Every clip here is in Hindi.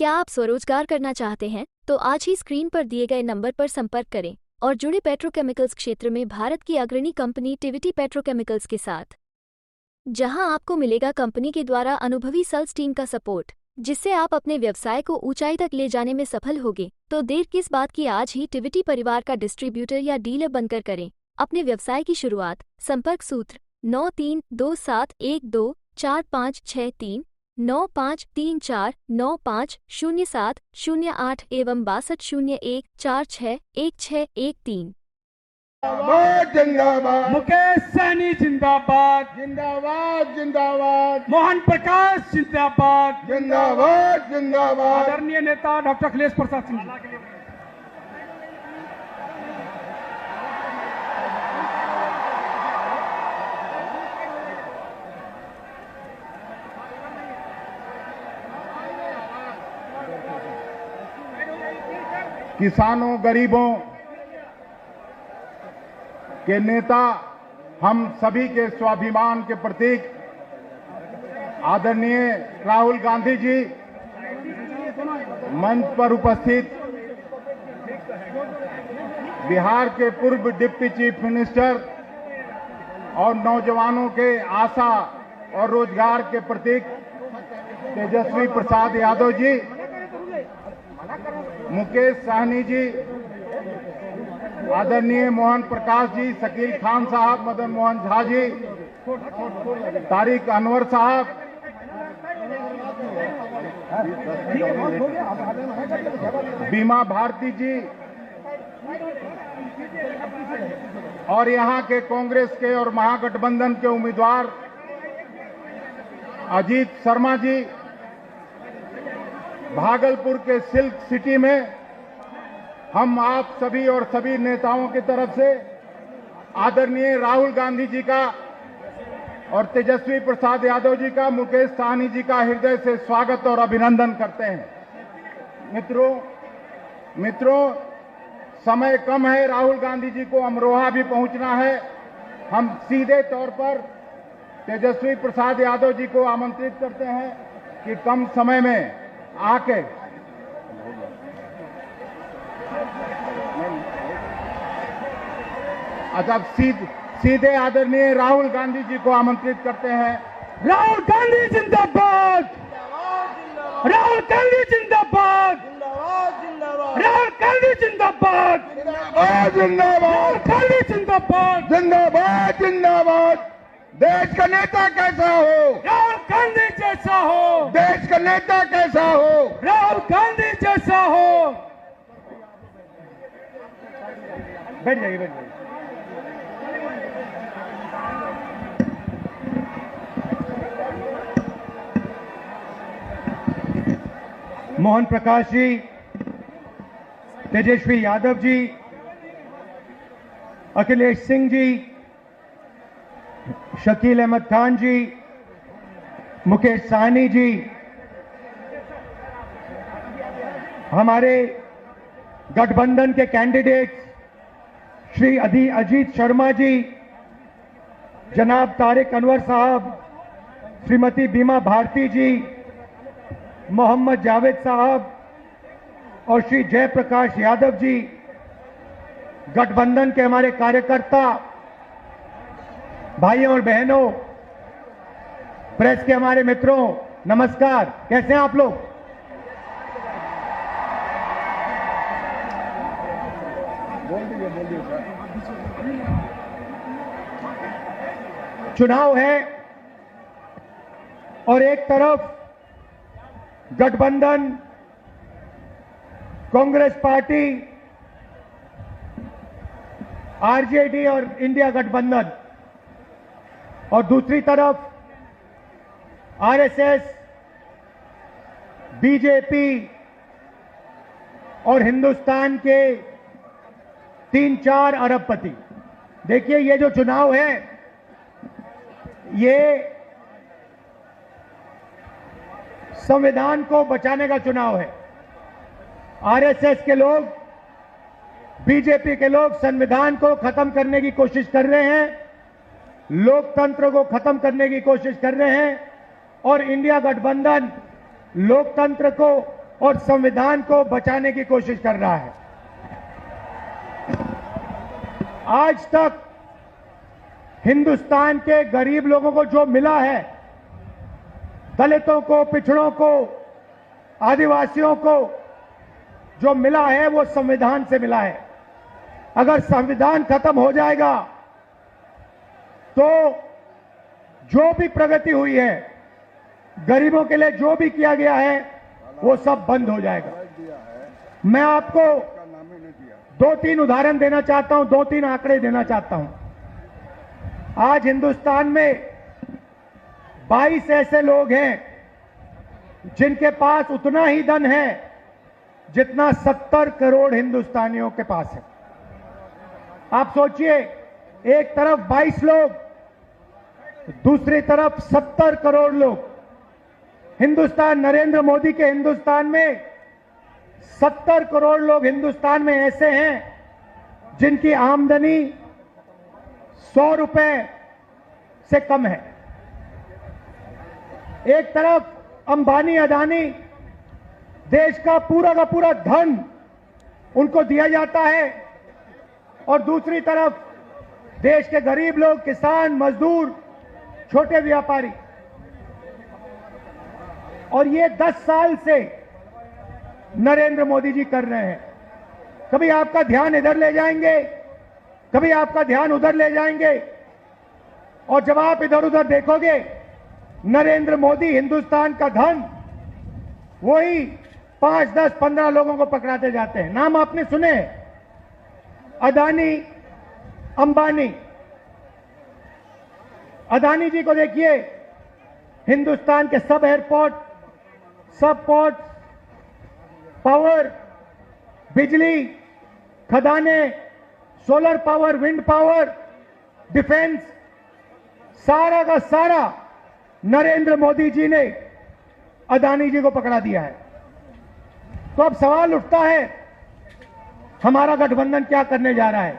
क्या आप स्वरोजगार करना चाहते हैं? तो आज ही स्क्रीन पर दिए गए नंबर पर संपर्क करें और जुड़े पेट्रोकेमिकल्स क्षेत्र में भारत की अग्रणी कंपनी टिविटी पेट्रोकेमिकल्स के साथ, जहां आपको मिलेगा कंपनी के द्वारा अनुभवी सेल्स टीम का सपोर्ट, जिससे आप अपने व्यवसाय को ऊंचाई तक ले जाने में सफल होंगे। तो देर किस बात की, आज ही टिविटी परिवार का डिस्ट्रीब्यूटर या डीलर बनकर करें अपने व्यवसाय की शुरुआत। संपर्क सूत्र 9327124563 9534950708 एवं 6201461613। जिंदाबाद मुकेश सहनी जिंदाबाद, जिंदाबाद जिंदाबाद मोहन प्रकाश जिंदाबाद, जिंदाबाद जिंदाबाद। आदरणीय नेता डॉक्टर अखिलेश प्रसाद सिंह जी। किसानों गरीबों के नेता, हम सभी के स्वाभिमान के प्रतीक आदरणीय राहुल गांधी जी, मंच पर उपस्थित बिहार के पूर्व डिप्टी चीफ मिनिस्टर और नौजवानों के आशा और रोजगार के प्रतीक तेजस्वी प्रसाद यादव जी, मुकेश सहनी जी, आदरणीय मोहन प्रकाश जी, शकील खान साहब, मदन मोहन झा जी, तारिक अनवर साहब, बीमा भारती जी और यहां के कांग्रेस के और महागठबंधन के उम्मीदवार अजीत शर्मा जी, भागलपुर के सिल्क सिटी में हम आप सभी और सभी नेताओं की तरफ से आदरणीय राहुल गांधी जी का और तेजस्वी प्रसाद यादव जी का, मुकेश सहनी जी का हृदय से स्वागत और अभिनंदन करते हैं। मित्रों, समय कम है, राहुल गांधी जी को अमरोहा भी पहुंचना है। हम सीधे तौर पर तेजस्वी प्रसाद यादव जी को आमंत्रित करते हैं कि कम समय में आके अच्छा सीधे आदरणीय राहुल गांधी जी को आमंत्रित करते हैं। राहुल गांधी जिंदाबाद, राहुल गांधी जिंदाबाद, राहुल गांधी जिंदाबाद, जिंदाबाद गांधी जिंदाबाद, जिंदाबाद जिंदाबाद। देश का नेता कैसा हो? राहुल गांधी जैसा हो। देश का नेता कैसा हो? राहुल गांधी जैसा हो। बैठ जाइए, बैठ जाइए। मोहन प्रकाश जी, तेजस्वी यादव जी, अखिलेश सिंह जी, शकील अहमद खान जी, मुकेश सहनी जी, हमारे गठबंधन के कैंडिडेट श्री अजीत शर्मा जी, जनाब तारिक अनवर साहब, श्रीमती बीमा भारती जी, मोहम्मद जावेद साहब और श्री जयप्रकाश यादव जी, गठबंधन के हमारे कार्यकर्ता भाइयों और बहनों, प्रेस के हमारे मित्रों, नमस्कार। कैसे हैं आप लोग? बोल दीजिए सर। चुनाव है और एक तरफ गठबंधन, कांग्रेस पार्टी, आरजेडी और इंडिया गठबंधन, और दूसरी तरफ आरएसएस, बीजेपी और हिंदुस्तान के 3-4 अरबपति। देखिए, ये जो चुनाव है, ये संविधान को बचाने का चुनाव है। आरएसएस के लोग, बीजेपी के लोग संविधान को खत्म करने की कोशिश कर रहे हैं, लोकतंत्र को खत्म करने की कोशिश कर रहे हैं, और इंडिया गठबंधन लोकतंत्र को और संविधान को बचाने की कोशिश कर रहा है। आज तक हिंदुस्तान के गरीब लोगों को जो मिला है, दलितों को, पिछड़ों को, आदिवासियों को जो मिला है वो संविधान से मिला है। अगर संविधान खत्म हो जाएगा तो जो भी प्रगति हुई है, गरीबों के लिए जो भी किया गया है, वो सब बंद हो जाएगा। मैं आपको 2-3 उदाहरण देना चाहता हूं, 2-3 आंकड़े देना चाहता हूं। आज हिंदुस्तान में 22 ऐसे लोग हैं जिनके पास उतना ही धन है जितना 70 करोड़ हिंदुस्तानियों के पास है। आप सोचिए, एक तरफ 22 लोग, दूसरी तरफ 70 करोड़ लोग। हिंदुस्तान, नरेंद्र मोदी के हिंदुस्तान में 70 करोड़ लोग हिंदुस्तान में ऐसे हैं जिनकी आमदनी 100 रुपए से कम है। एक तरफ अंबानी, अदानी, देश का पूरा धन उनको दिया जाता है और दूसरी तरफ देश के गरीब लोग, किसान, मजदूर, छोटे व्यापारी। और ये 10 साल से नरेंद्र मोदी जी कर रहे हैं। कभी आपका ध्यान इधर ले जाएंगे, कभी आपका ध्यान उधर ले जाएंगे, और जब आप इधर उधर देखोगे, नरेंद्र मोदी हिंदुस्तान का धन वही 5, 10, 15 लोगों को पकड़ाते जाते हैं। नाम आपने सुने, अदानी, अंबानी। अदानी जी को देखिए, हिंदुस्तान के सब एयरपोर्ट, सब पोर्ट, पावर, बिजली, खदाने, solar power, wind power, defence, सारा का सारा नरेंद्र मोदी जी ने अदानी जी को पकड़ा दिया है। तो अब सवाल उठता है, हमारा गठबंधन क्या करने जा रहा है?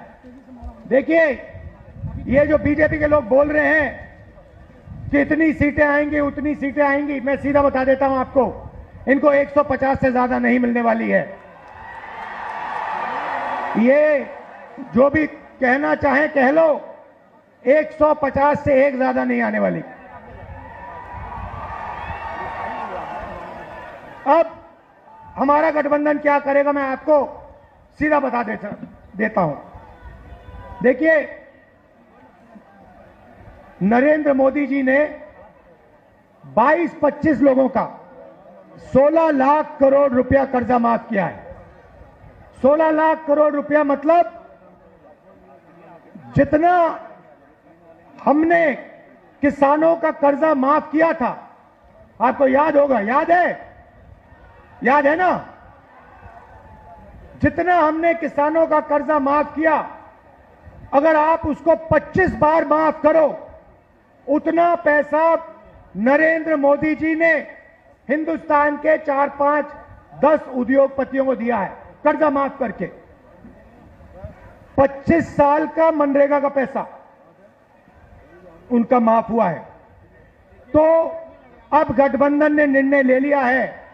देखिए, ये जो बीजेपी के लोग बोल रहे हैं कि इतनी सीटें आएंगी, उतनी सीटें आएंगी, मैं सीधा बता देता हूं आपको, इनको 150 से ज्यादा नहीं मिलने वाली है। ये जो भी कहना चाहें कह लो, 150 से एक ज्यादा नहीं आने वाली। अब हमारा गठबंधन क्या करेगा, मैं आपको सीधा बता देता हूं। देखिए, नरेंद्र मोदी जी ने 22-25 लोगों का 16 लाख करोड़ रुपया कर्जा माफ किया है। 16 लाख करोड़ रुपया मतलब जितना हमने किसानों का कर्जा माफ किया था, आपको याद होगा, याद है ना? जितना हमने किसानों का कर्जा माफ किया, अगर आप उसको 25 बार माफ करो, उतना पैसा नरेंद्र मोदी जी ने हिंदुस्तान के 4, 5, 10 उद्योगपतियों को दिया है कर्जा माफ करके। 25 साल का मनरेगा का पैसा उनका माफ हुआ है। तो अब गठबंधन ने निर्णय ले लिया है,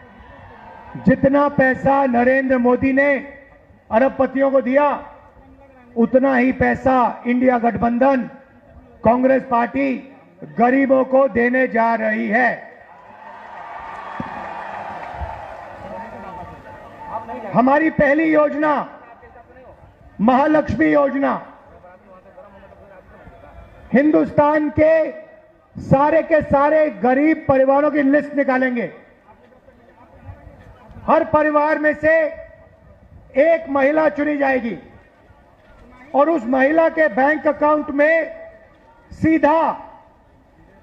जितना पैसा नरेंद्र मोदी ने अरबपतियों को दिया, उतना ही पैसा इंडिया गठबंधन, कांग्रेस पार्टी गरीबों को देने जा रही है। हमारी पहली योजना महालक्ष्मी योजना, हिंदुस्तान के सारे गरीब परिवारों की लिस्ट निकालेंगे। हर परिवार में से एक महिला चुनी जाएगी और उस महिला के बैंक अकाउंट में सीधा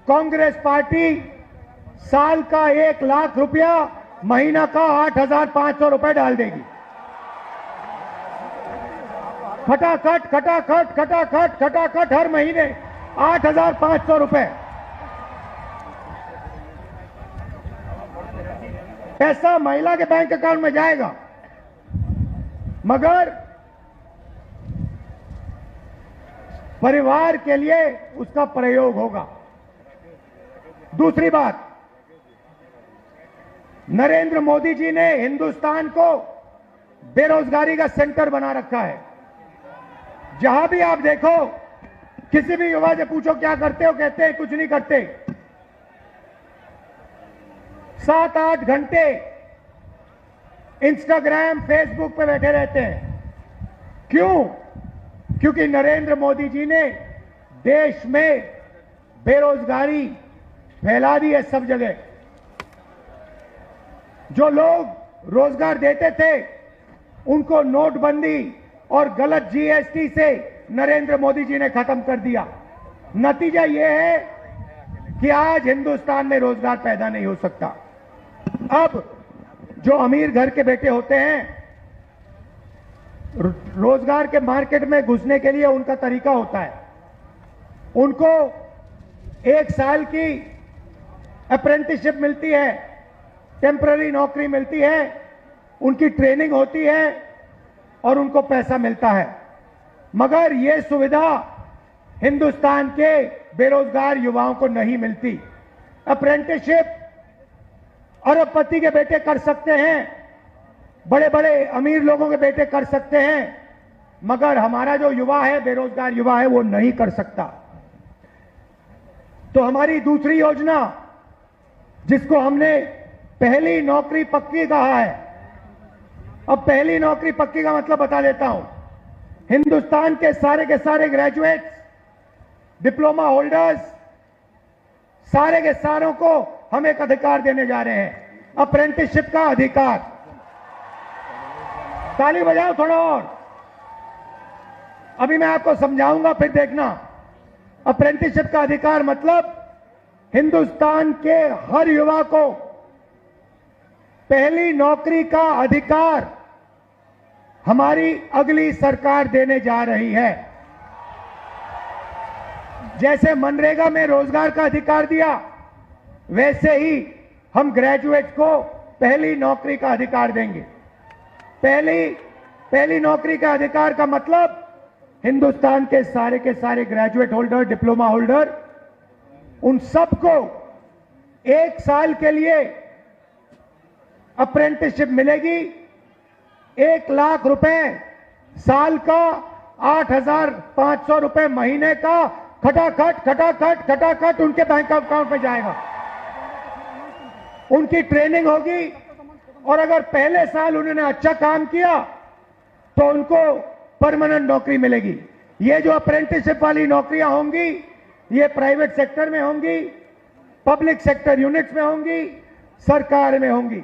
कांग्रेस पार्टी साल का 1 लाख रुपया, महीना का 8,500 रुपए डाल देगी। खटाखट खटाखट खटाखट खटाखट हर महीने 8,500 रुपए पैसा महिला के बैंक अकाउंट में जाएगा, मगर परिवार के लिए उसका प्रयोग होगा। दूसरी बात, नरेंद्र मोदी जी ने हिंदुस्तान को बेरोजगारी का सेंटर बना रखा है। जहां भी आप देखो, किसी भी युवा से पूछो क्या करते हो, कहते हैं कुछ नहीं करते। 7-8 घंटे इंस्टाग्राम, फेसबुक पे बैठे रहते हैं। क्यों? क्योंकि नरेंद्र मोदी जी ने देश में बेरोजगारी फैला दी है सब जगह। जो लोग रोजगार देते थे उनको नोटबंदी और गलत जीएसटी से नरेंद्र मोदी जी ने खत्म कर दिया। नतीजा यह है कि आज हिंदुस्तान में रोजगार पैदा नहीं हो सकता। अब जो अमीर घर के बेटे होते हैं, रोजगार के मार्केट में घुसने के लिए उनका तरीका होता है। उनको 1 साल की अप्रेंटिसशिप मिलती है, टेम्पररी नौकरी मिलती है, उनकी ट्रेनिंग होती है और उनको पैसा मिलता है। मगर यह सुविधा हिंदुस्तान के बेरोजगार युवाओं को नहीं मिलती। अप्रेंटिसशिप अरबपति के बेटे कर सकते हैं, बड़े बड़े अमीर लोगों के बेटे कर सकते हैं, मगर हमारा जो युवा है, बेरोजगार युवा है, वो नहीं कर सकता। तो हमारी दूसरी योजना, जिसको हमने पहली नौकरी पक्की कहा है, अब पहली नौकरी पक्की का मतलब बता देता हूं। हिंदुस्तान के सारे ग्रेजुएट्स, डिप्लोमा होल्डर्स, सारे के सारों को हम एक अधिकार देने जा रहे हैं, अप्रेंटिसशिप का अधिकार। ताली बजाओ थोड़ा और। अभी मैं आपको समझाऊंगा, फिर देखना। अप्रेंटिसशिप का अधिकार मतलब हिंदुस्तान के हर युवा को पहली नौकरी का अधिकार हमारी अगली सरकार देने जा रही है। जैसे मनरेगा में रोजगार का अधिकार दिया, वैसे ही हम ग्रेजुएट्स को पहली नौकरी का अधिकार देंगे। पहली नौकरी का अधिकार का मतलब हिंदुस्तान के सारे ग्रेजुएट होल्डर, डिप्लोमा होल्डर, उन सबको 1 साल के लिए अप्रेंटिसशिप मिलेगी। 1 लाख रुपए साल का, 8,500 रुपए महीने का, खटाखट उनके बैंक अकाउंट में जाएगा। उनकी ट्रेनिंग होगी और अगर पहले साल उन्होंने अच्छा काम किया तो उनको परमानेंट नौकरी मिलेगी। ये जो अप्रेंटिसशिप वाली नौकरियां होंगी, ये प्राइवेट सेक्टर में होंगी, पब्लिक सेक्टर यूनिट्स में होंगी, सरकार में होंगी।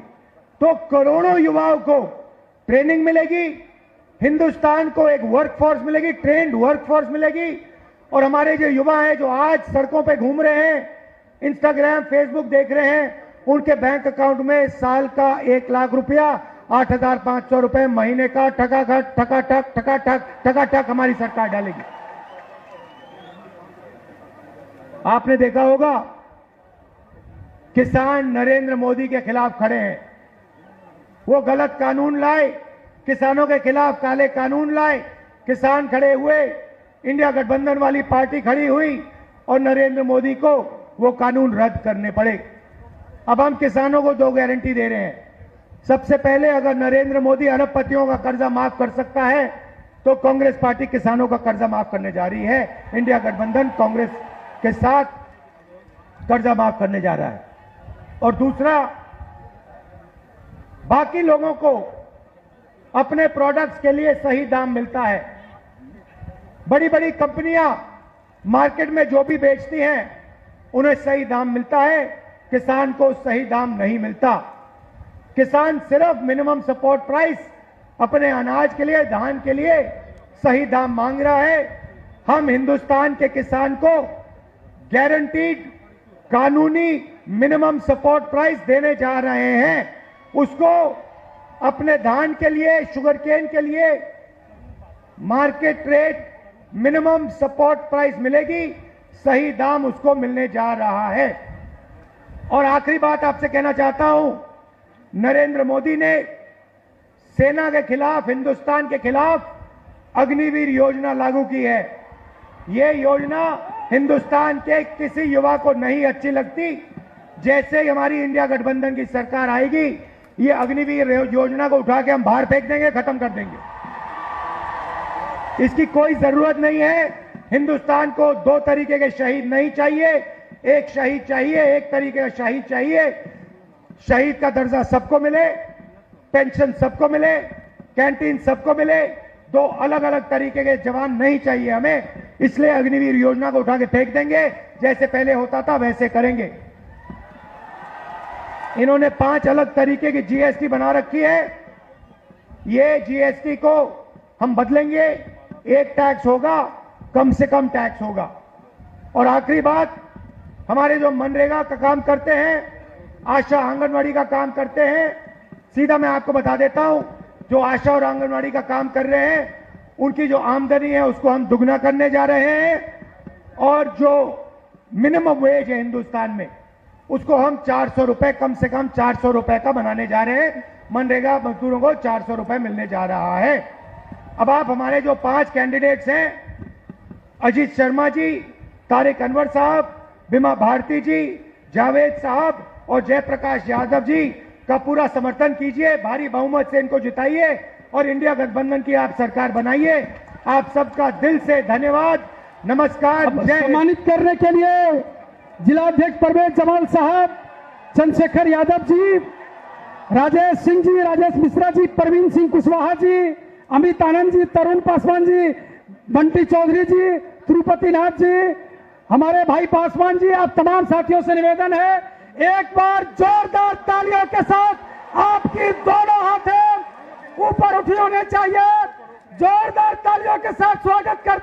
तो करोड़ों युवाओं को ट्रेनिंग मिलेगी, हिंदुस्तान को एक वर्कफोर्स मिलेगी, ट्रेंड वर्कफोर्स मिलेगी। और हमारे जो युवा हैं, जो आज सड़कों पे घूम रहे हैं, इंस्टाग्राम, फेसबुक देख रहे हैं, उनके बैंक अकाउंट में साल का 1 लाख रुपया, 8,500 रुपए महीने का ठकाठक हमारी सरकार डालेगी। आपने देखा होगा, किसान नरेंद्र मोदी के खिलाफ खड़े हैं। वो गलत कानून लाए, किसानों के खिलाफ काले कानून लाए, किसान खड़े हुए, इंडिया गठबंधन वाली पार्टी खड़ी हुई और नरेंद्र मोदी को वो कानून रद्द करने पड़े। अब हम किसानों को 2 गारंटी दे रहे हैं। सबसे पहले, अगर नरेंद्र मोदी अरबपतियों का कर्जा माफ कर सकता है तो कांग्रेस पार्टी किसानों का कर्जा माफ करने जा रही है। इंडिया गठबंधन कांग्रेस के साथ कर्जा माफ करने जा रहा है। और दूसरा, बाकी लोगों को अपने प्रोडक्ट्स के लिए सही दाम मिलता है। बड़ी बड़ी कंपनियां मार्केट में जो भी बेचती हैं उन्हें सही दाम मिलता है, किसान को सही दाम नहीं मिलता। किसान सिर्फ मिनिमम सपोर्ट प्राइस अपने अनाज के लिए, धान के लिए सही दाम मांग रहा है। हम हिंदुस्तान के किसान को गारंटीड कानूनी मिनिमम सपोर्ट प्राइस देने जा रहे हैं। उसको अपने धान के लिए, शुगर केन के लिए market rate minimum support price मिलेगी, सही दाम उसको मिलने जा रहा है। और आखिरी बात आपसे कहना चाहता हूं, नरेंद्र मोदी ने सेना के खिलाफ, हिंदुस्तान के खिलाफ अग्निवीर योजना लागू की है। यह योजना हिंदुस्तान के किसी युवा को नहीं अच्छी लगती, जैसे ही हमारी इंडिया गठबंधन की सरकार आएगी, ये अग्निवीर योजना को उठा के हम बाहर फेंक देंगे, खत्म कर देंगे। इसकी कोई जरूरत नहीं है। हिंदुस्तान को दो तरीके के शहीद नहीं चाहिए, एक शहीद चाहिए, एक तरीके का शहीद चाहिए। शहीद का दर्जा सबको मिले, पेंशन सबको मिले, कैंटीन सबको मिले। दो अलग अलग तरीके के जवान नहीं चाहिए हमें, इसलिए अग्निवीर योजना को उठा के फेंक देंगे। जैसे पहले होता था वैसे करेंगे। इन्होंने 5 अलग तरीके की जीएसटी बना रखी है। ये जीएसटी को हम बदलेंगे, एक टैक्स होगा, कम से कम टैक्स होगा। और आखिरी बात, हमारे जो मनरेगा का काम करते हैं, आशा आंगनवाड़ी का काम करते हैं, सीधा मैं आपको बता देता हूं, जो आशा और आंगनवाड़ी का काम कर रहे हैं उनकी जो आमदनी है उसको हम दुगना करने जा रहे हैं। और जो मिनिमम वेज है हिंदुस्तान में, उसको हम 400 रुपए, कम से कम 400 रुपए का बनाने जा रहे हैं। मनरेगा मजदूरों को 400 रुपए मिलने जा रहा है। अब आप हमारे जो 5 कैंडिडेट्स हैं, अजीत शर्मा जी, तारिक अनवर साहब, बिमा भारती जी, जावेद साहब और जयप्रकाश यादव जी का पूरा समर्थन कीजिए। भारी बहुमत से इनको जिताइए और इंडिया गठबंधन की आप सरकार बनाइए। आप सबका दिल से धन्यवाद, नमस्कार। सम्मानित करने के लिए जिलाध्यक्ष परवेज जमाल साहब, चंद्रशेखर यादव जी, राजेश सिंह जी, राजेश मिश्रा जी, प्रवीण सिंह कुशवाहा जी, अमित आनंद जी, तरुण पासवान जी, बंटी चौधरी जी, तिरुपति नाथ जी, हमारे भाई पासवान जी, आप तमाम साथियों से निवेदन है, एक बार जोरदार तालियों के साथ आपकी दोनों हाथें ऊपर उठी होने चाहिए। जोरदार तालियों के साथ स्वागत कर